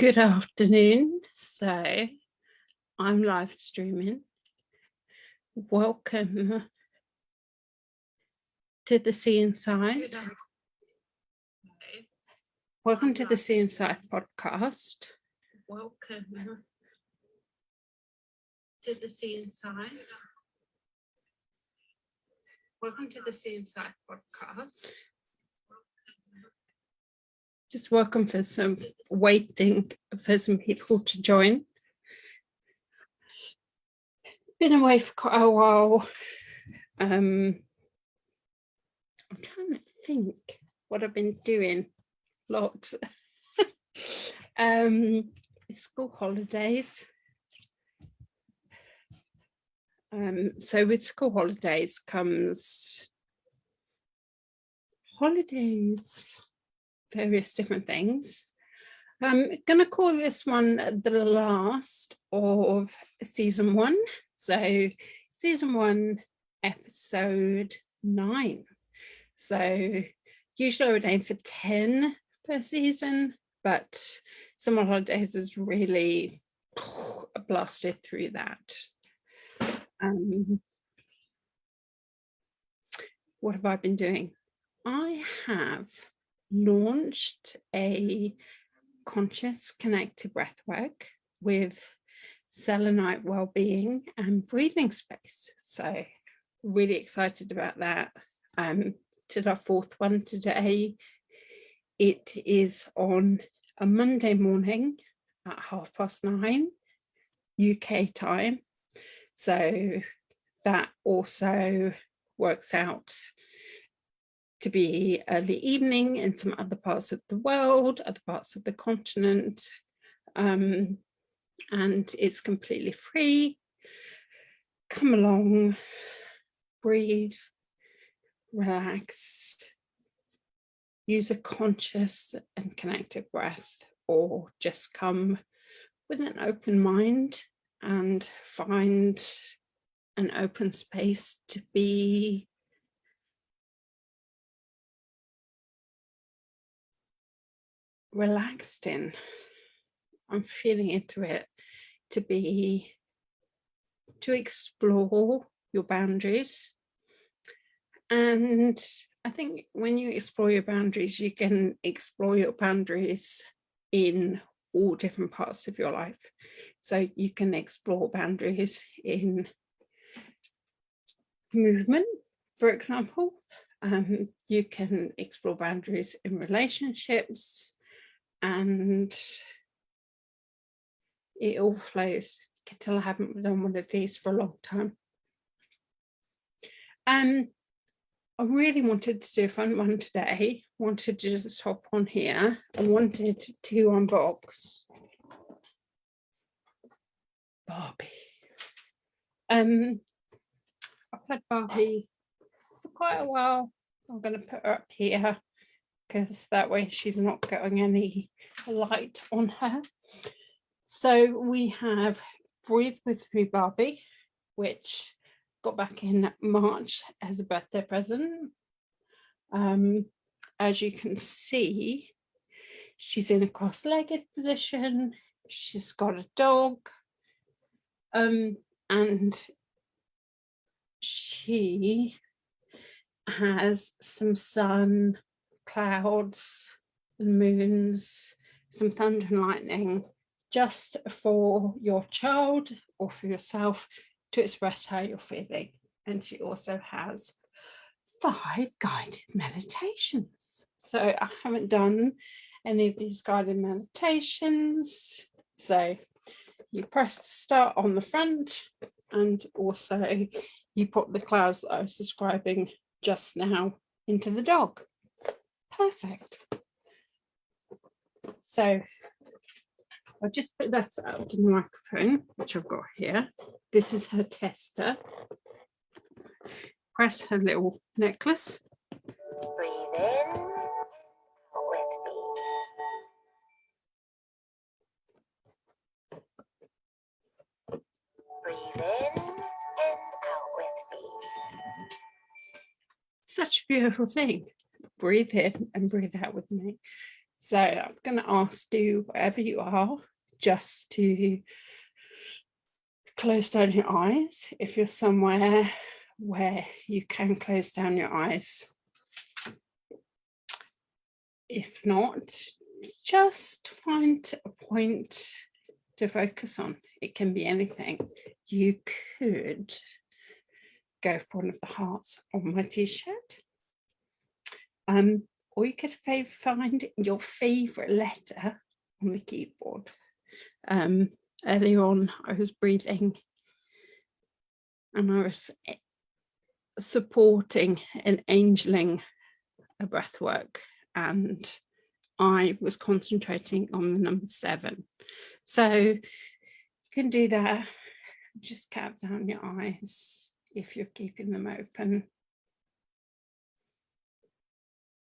Good afternoon. So I'm live streaming. Welcome to the Sea Inside. Welcome to the Sea Inside podcast. Welcome to the Sea Inside. Welcome to the Sea Inside podcast. Just welcome for some waiting for some people to join. Been away for quite a while. I'm trying to think what I've been doing. Lots. It's school holidays. So with school holidays comes holidays, various different things. I'm going to call this one the last of season 1. So season 1, episode 9. So usually I would aim for 10 per season, but summer holidays has really blasted through that. What have I been doing? I have launched a conscious connected breathwork with selenite well-being and breathing space. So really excited about that. Did our 4th one today. It is on a Monday morning at 9:30 UK time. So that also works out to be early evening in some other parts of the world, other parts of the continent, and it's completely free. Come along, breathe, relax, use a conscious and connected breath, or just come with an open mind and find an open space to be relaxed in. I'm feeling into it, to explore your boundaries. And I think when you explore your boundaries, you can explore your boundaries in all different parts of your life. So you can explore boundaries in movement, for example. You can explore boundaries in relationships, and it all flows. I can tell I haven't done one of these for a long time. I really wanted to do a fun one today. Wanted to just hop on here. I wanted to unbox Barbie. I've had Barbie for quite a while. I'm going to put her up here because that way she's not getting any light on her. So we have Breathe With Me Barbie, which got back in March as a birthday present. As you can see, she's in a cross-legged position. She's got a dog, and she has some sun, clouds, moons, some thunder and lightning, just for your child or for yourself to express how you're feeling. And she also has 5 guided meditations. So I haven't done any of these guided meditations. So you press start on the front, and also you put the clouds that I was describing just now into the dog. Perfect. So I'll just put that up to the microphone, which I've got here. This is her tester. Press her little necklace. Breathe in with me. Breathe in and out with me. Such a beautiful thing. Breathe in and breathe out with me. So I'm going to ask you, wherever you are, just to close down your eyes. If you're somewhere where you can close down your eyes. If not, just find a point to focus on. It can be anything. You could go for one of the hearts on my t-shirt. Or you could find your favorite letter on the keyboard. Earlier on, I was breathing and I was supporting and angeling a breath work, and I was concentrating on the number 7. So you can do that. Just cap down your eyes if you're keeping them open.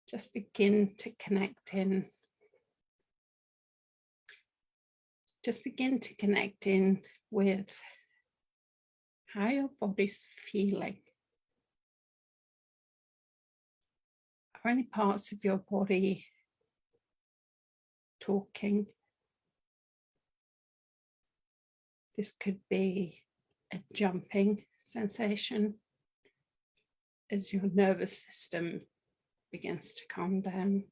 Just begin to connect in. Just begin to connect in with how your body's feeling. Are any parts of your body talking? This could be a jumping sensation as your nervous system begins to calm down.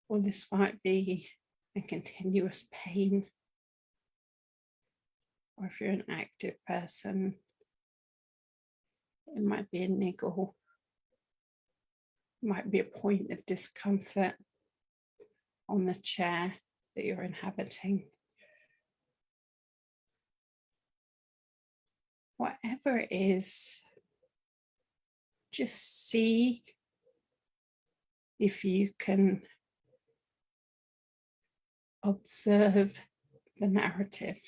Or this might be a continuous pain. Or if you're an active person, it might be a niggle. It might be a point of discomfort on the chair that you're inhabiting. Whatever it is, just see if you can observe the narrative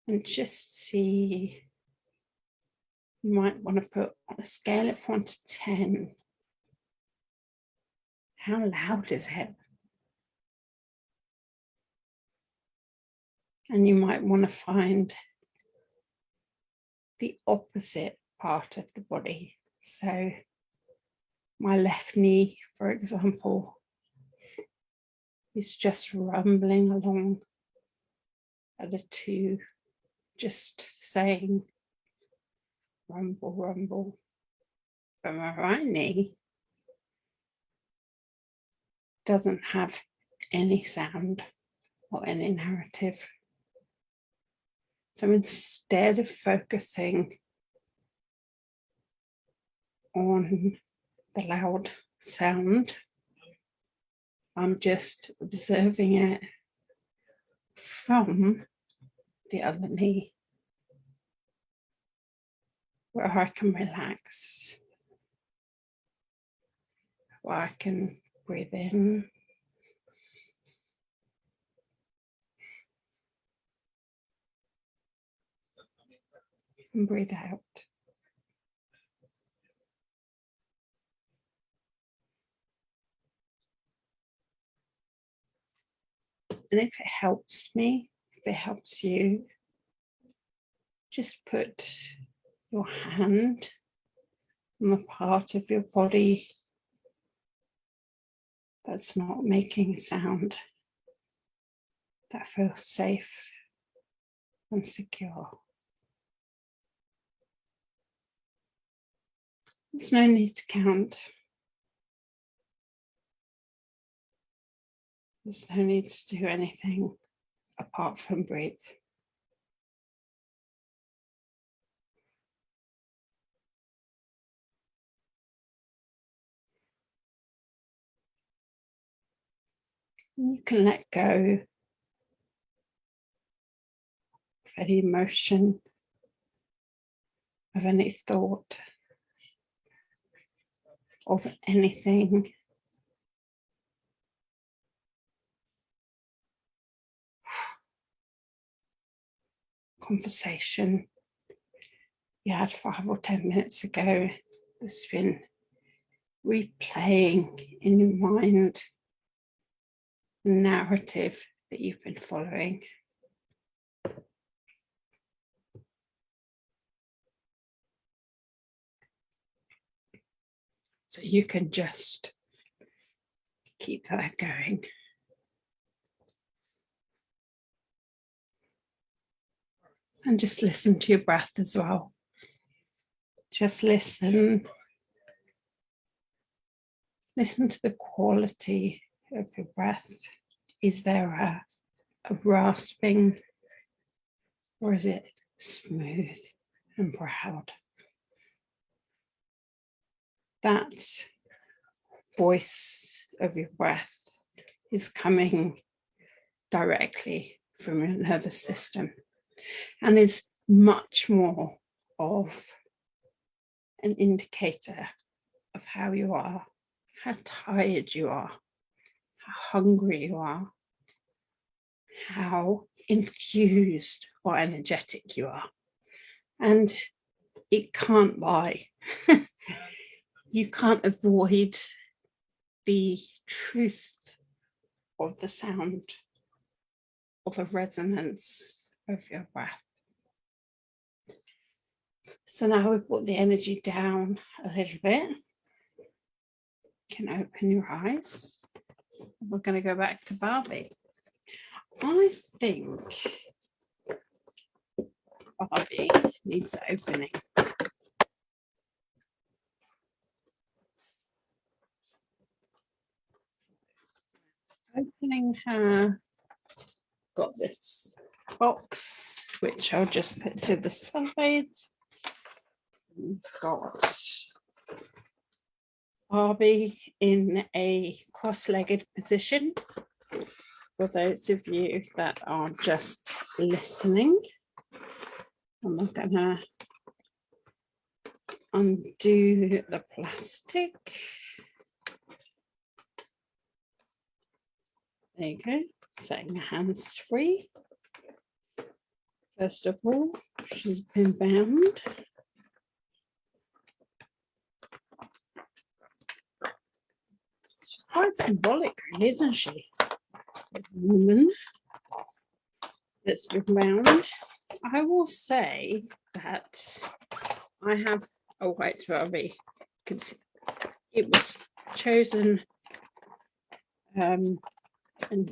and just see. You might want to put on a scale of 1 to 10, how loud is it? And you might want to find the opposite part of the body. So my left knee, for example, is just rumbling along at a 2, just saying rumble, rumble. But my right knee doesn't have any sound or any narrative. So instead of focusing on the loud sound, I'm just observing it from the other knee, where I can relax, where I can breathe in and breathe out. And if it helps me, if it helps you, just put your hand on the part of your body that's not making a sound, that feels safe and secure. There's no need to count. There's no need to do anything apart from breathe. And you can let go of any emotion, of any thought, of anything. Conversation you had 5 or 10 minutes ago that's been replaying in your mind the narrative that you've been following. So you can just keep that going. And just listen to your breath as well. Just listen. Listen to the quality of your breath. Is there a rasping, or is it smooth and proud? That voice of your breath is coming directly from your nervous system and is much more of an indicator of how you are, how tired you are, how hungry you are, how enthused or energetic you are. And it can't lie. You can't avoid the truth of the sound of the resonance of your breath. So now we've brought the energy down a little bit. You can open your eyes. We're going to go back to Barbie. I think Barbie needs opening. Opening her, got this box, which I'll just put to the side. We've got Barbie in a cross-legged position. For those of you that are just listening, I'm going to undo the plastic. There you go, setting the hands free. First of all, she's been bound. She's quite symbolic, really, isn't she? A woman that's been bound. I will say that I have a white Barbie because it was chosen and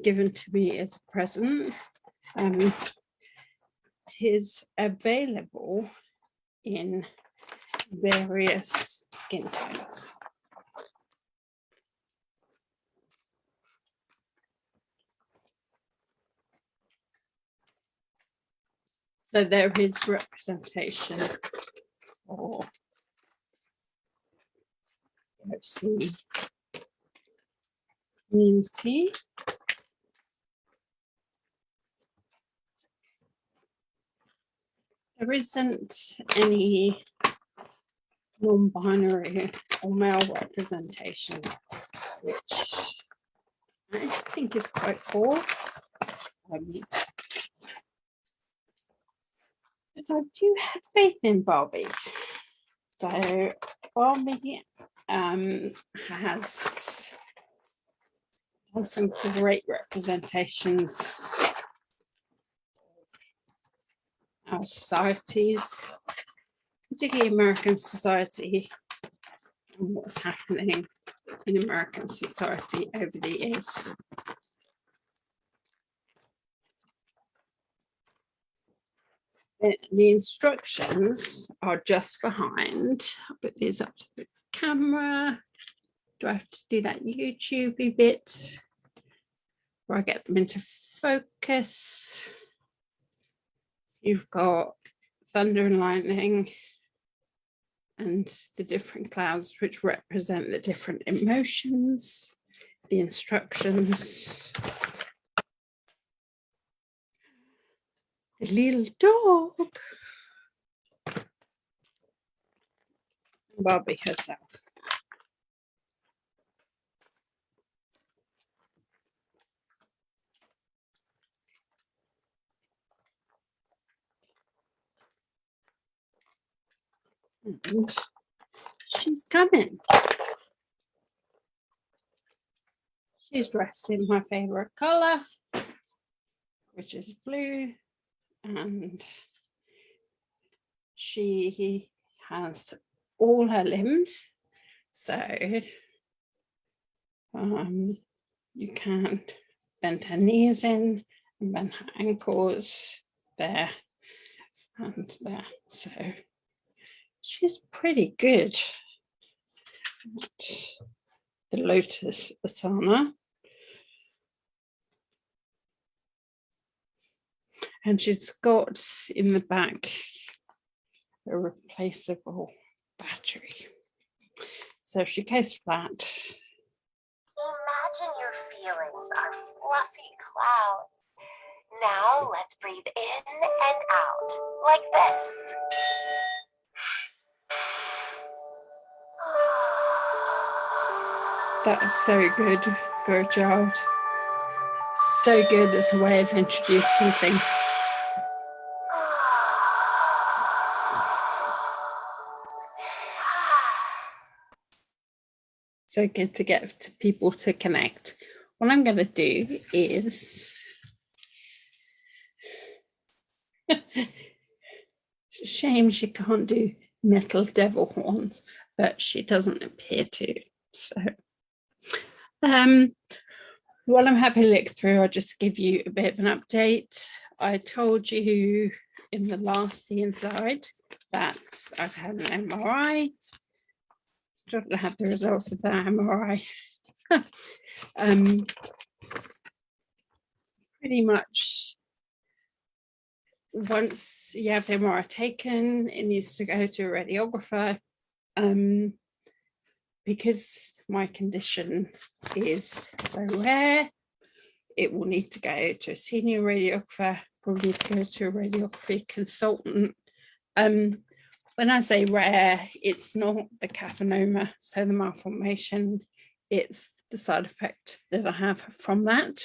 given to me as a present. It is available in various skin tones. So there is representation for OC community. There isn't any non-binary or male representation, which I think is quite cool. But I do have faith in Barbie. So Barbie has done some great representations of our societies, particularly American society, and what's happening in American society over the years. The instructions are just behind. I'll put these up to the camera. Do I have to do that YouTube-y bit where I get them into focus? You've got thunder and lightning and the different clouds which represent the different emotions, the instructions. The little dog. Barbie herself. And she's coming. She's dressed in my favorite color, which is blue, and she has all her limbs So you can bend her knees in and bend her ankles there and there. So she's pretty good at the lotus asana. And she's got in the back a replaceable battery. So if she goes flat. Imagine your feelings are fluffy clouds. Now let's breathe in and out like this. That's so good for a child. So good as a way of introducing things. So good to get to people to connect. What I'm going to do is it's a shame she can't do metal devil horns, but she doesn't appear to. So while I'm having a look through, I'll just give you a bit of an update. I told you in the last The Inside that I've had an MRI. Still don't have the results of that MRI. Pretty much once you have the MRI taken, it needs to go to a radiographer. Because my condition is so rare, it will need to go to a senior radiographer, probably need to go to a radiography consultant. When I say rare, it's not the cathinoma, so the malformation, it's the side effect that I have from that.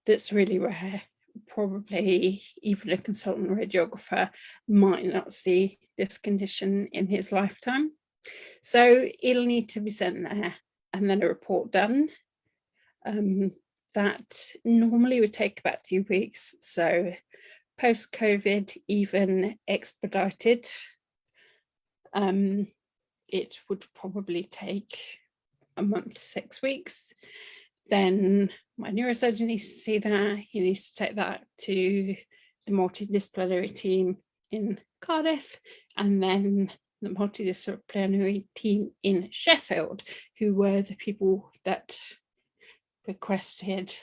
That's really rare. Probably even a consultant radiographer might not see this condition in his lifetime. So it'll need to be sent there and then a report done. That normally would take about 2 weeks. So post-COVID, even expedited, it would probably take a month to 6 weeks. Then my neurosurgeon needs to see that. He needs to take that to the multidisciplinary team in Cardiff, and then the multidisciplinary team in Sheffield, who were the people that requested.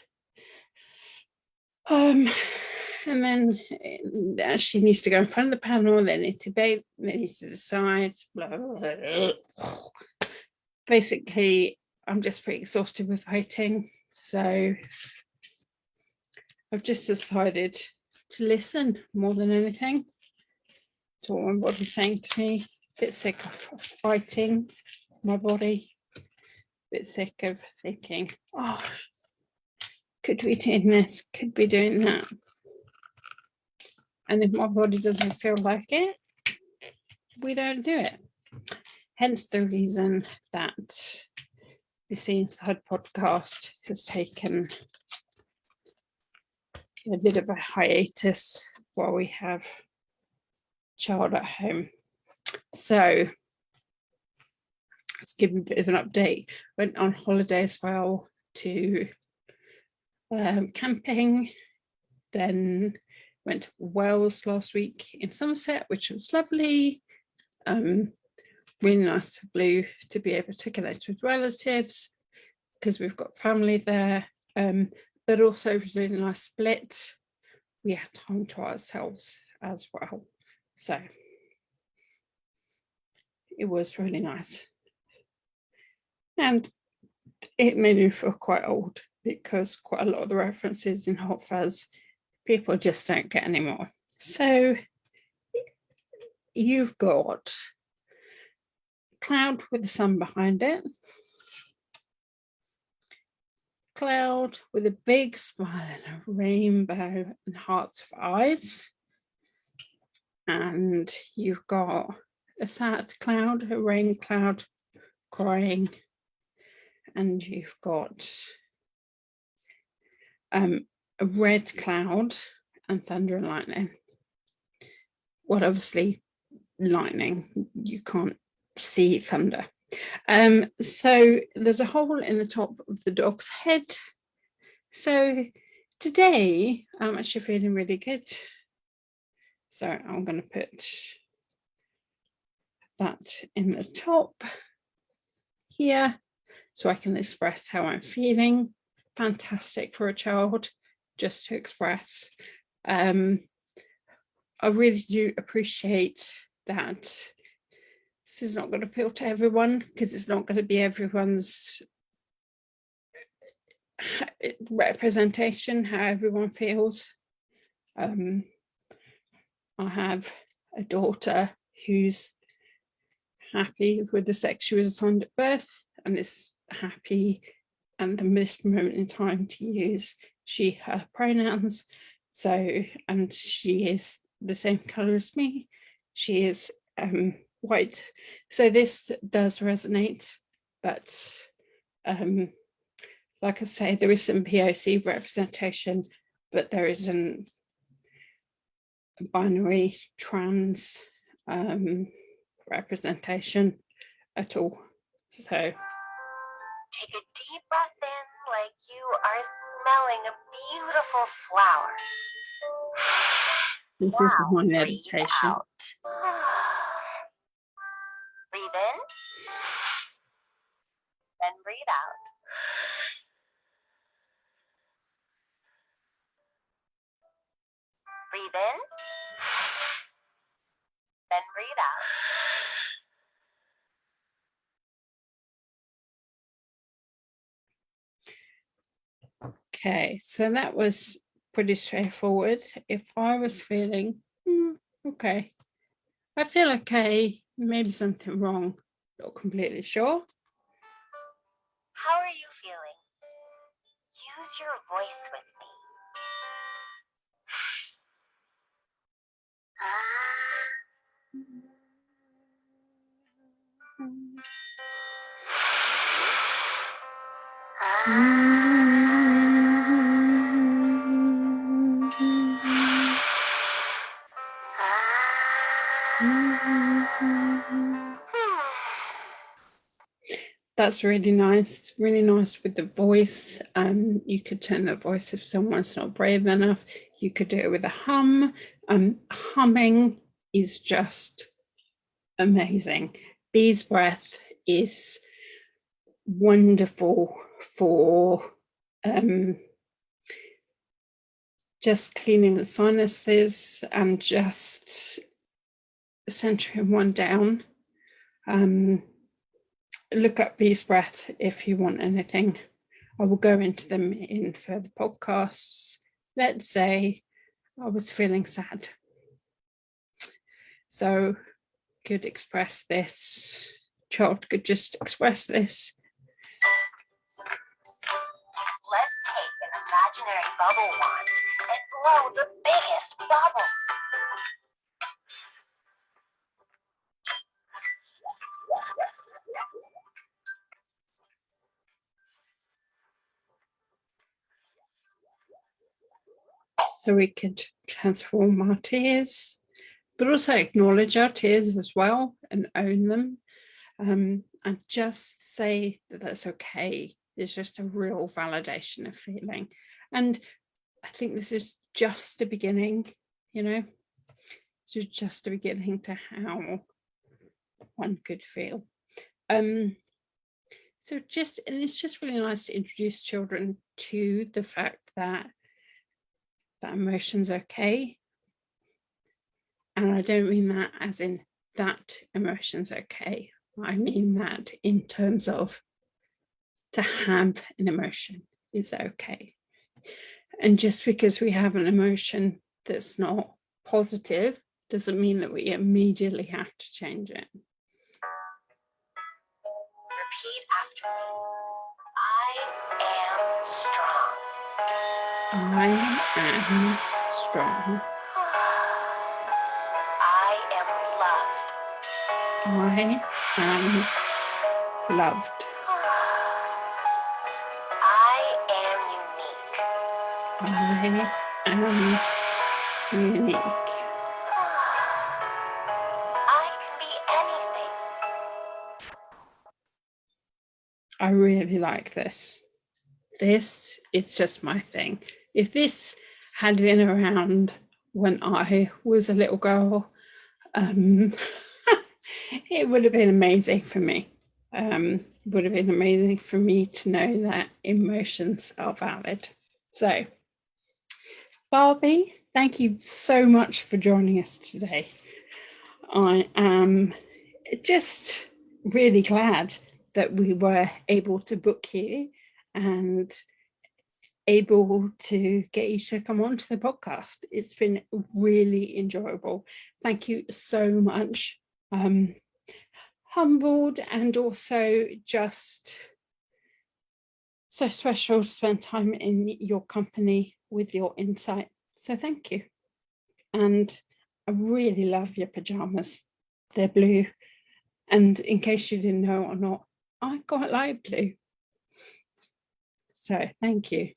And then she needs to go in front of the panel, they need to debate, they need to decide, blah, blah, blah. Basically, I'm just pretty exhausted with waiting. So I've just decided to listen more than anything to what my body's saying to me. A bit sick of fighting my body. A bit sick of thinking, oh, could be doing this, could be doing that. And if my body doesn't feel like it, we don't do it. Hence the reason that the The Inside podcast has taken a bit of a hiatus while we have child at home. So let's give you a bit of an update. Went on holiday as well to camping, then went to Wales last week in Somerset, which was lovely. Really nice for Blue to be able to connect with relatives because we've got family there, but also it was a really nice split. We had time to ourselves as well. So it was really nice. And it made me feel quite old because quite a lot of the references in Hot Fuzz, people just don't get anymore. So you've got cloud with the sun behind it, cloud with a big smile and a rainbow and hearts of eyes, and you've got a sad cloud, a rain cloud crying, and you've got a red cloud and thunder and lightning. Well, obviously lightning. You can't see thunder. So there's a hole in the top of the dog's head. So today I'm actually feeling really good. So I'm going to put that in the top here so I can express how I'm feeling. Fantastic for a child just to express. I really do appreciate that this is not going to appeal to everyone, because it's not going to be everyone's representation, how everyone feels. I have a daughter who's happy with the sex she was assigned at birth and is happy at this moment in time to use she, her pronouns. So, and she is the same color as me. She is white. So this does resonate, but like I say, there is some POC representation, but there isn't binary trans representation at all. So take a deep breath in like you are smelling a beautiful flower. this now, is my breathe meditation. out. Breathe in and breathe out. Breathe in, then breathe out. Okay, so that was pretty straightforward. If I was feeling, okay, I feel okay, maybe something wrong, not completely sure. How are you feeling? Use your voice with me. That's really nice with the voice. You could turn the voice if someone's not brave enough. You could do it with a hum. Humming is just amazing. Bee's breath is wonderful for just cleaning the sinuses and just centering one down. Look up Bee's breath if you want anything. I will go into them in further podcasts. Let's say I was feeling sad, so could express this. Child could just express this. Let's take an imaginary bubble wand and blow the biggest bubble. So we could transform our tears, but also acknowledge our tears as well and own them. And just say that that's okay. It's just a real validation of feeling. And I think this is just a beginning, you know, so just a beginning to how one could feel. So just, and it's just really nice to introduce children to the fact that emotion's okay. And I don't mean that as in that emotion's okay. I mean that in terms of to have an emotion is okay. And just because we have an emotion that's not positive doesn't mean that we immediately have to change it. Repeat after me. I am strong. I am strong. I am loved. I am loved. I am unique. I am unique. I I really like this. This is just my thing. If this had been around when I was a little girl, it would have been amazing for me. It would have been amazing for me to know that emotions are valid. So, Barbie, thank you so much for joining us today. I am just really glad that we were able to book you and able to get you to come on to the podcast. It's been really enjoyable. Thank you so much. Humbled and also just so special to spend time in your company with your insight. So thank you. And I really love your pajamas. They're blue. And in case you didn't know or not, I quite like blue. So thank you.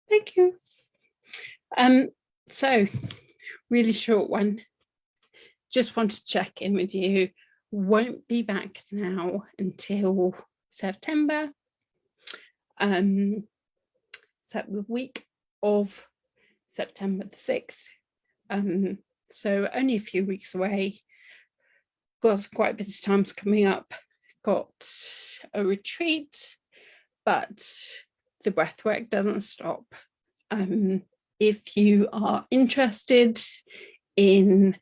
Thank you. So really short one. Just want to check in with you. Won't be back now until September. So the week of September the 6th. So only a few weeks away. Got quite a bit of times coming up. Got a retreat, but the breathwork doesn't stop. If you are interested in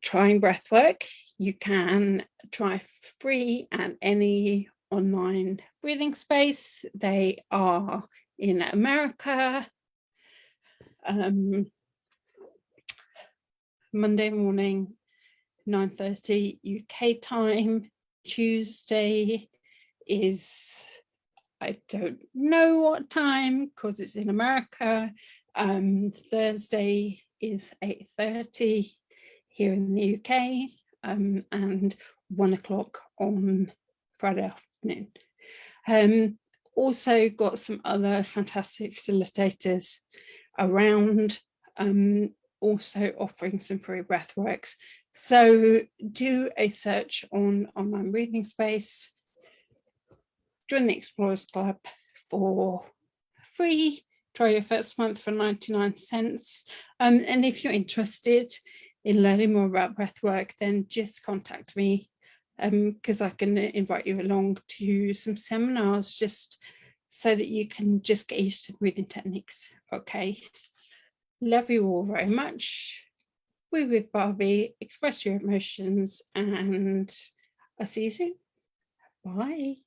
trying breathwork, you can try free at any online breathing space. They are in America. Monday morning, 9:30 UK time. Tuesday is, I don't know what time because it's in America. Thursday is 8:30 here in the UK, and 1 o'clock on Friday afternoon. Also got some other fantastic facilitators around, also offering some free breathworks. So do a search on online breathing space, join the Explorers Club for free, try your first month for 99 cents. And if you're interested in learning more about breathwork, then just contact me, because I can invite you along to some seminars just so that you can just get used to breathing techniques. Okay. Love you all very much. Breathe with Barbie, express your emotions, and I'll see you soon. Bye.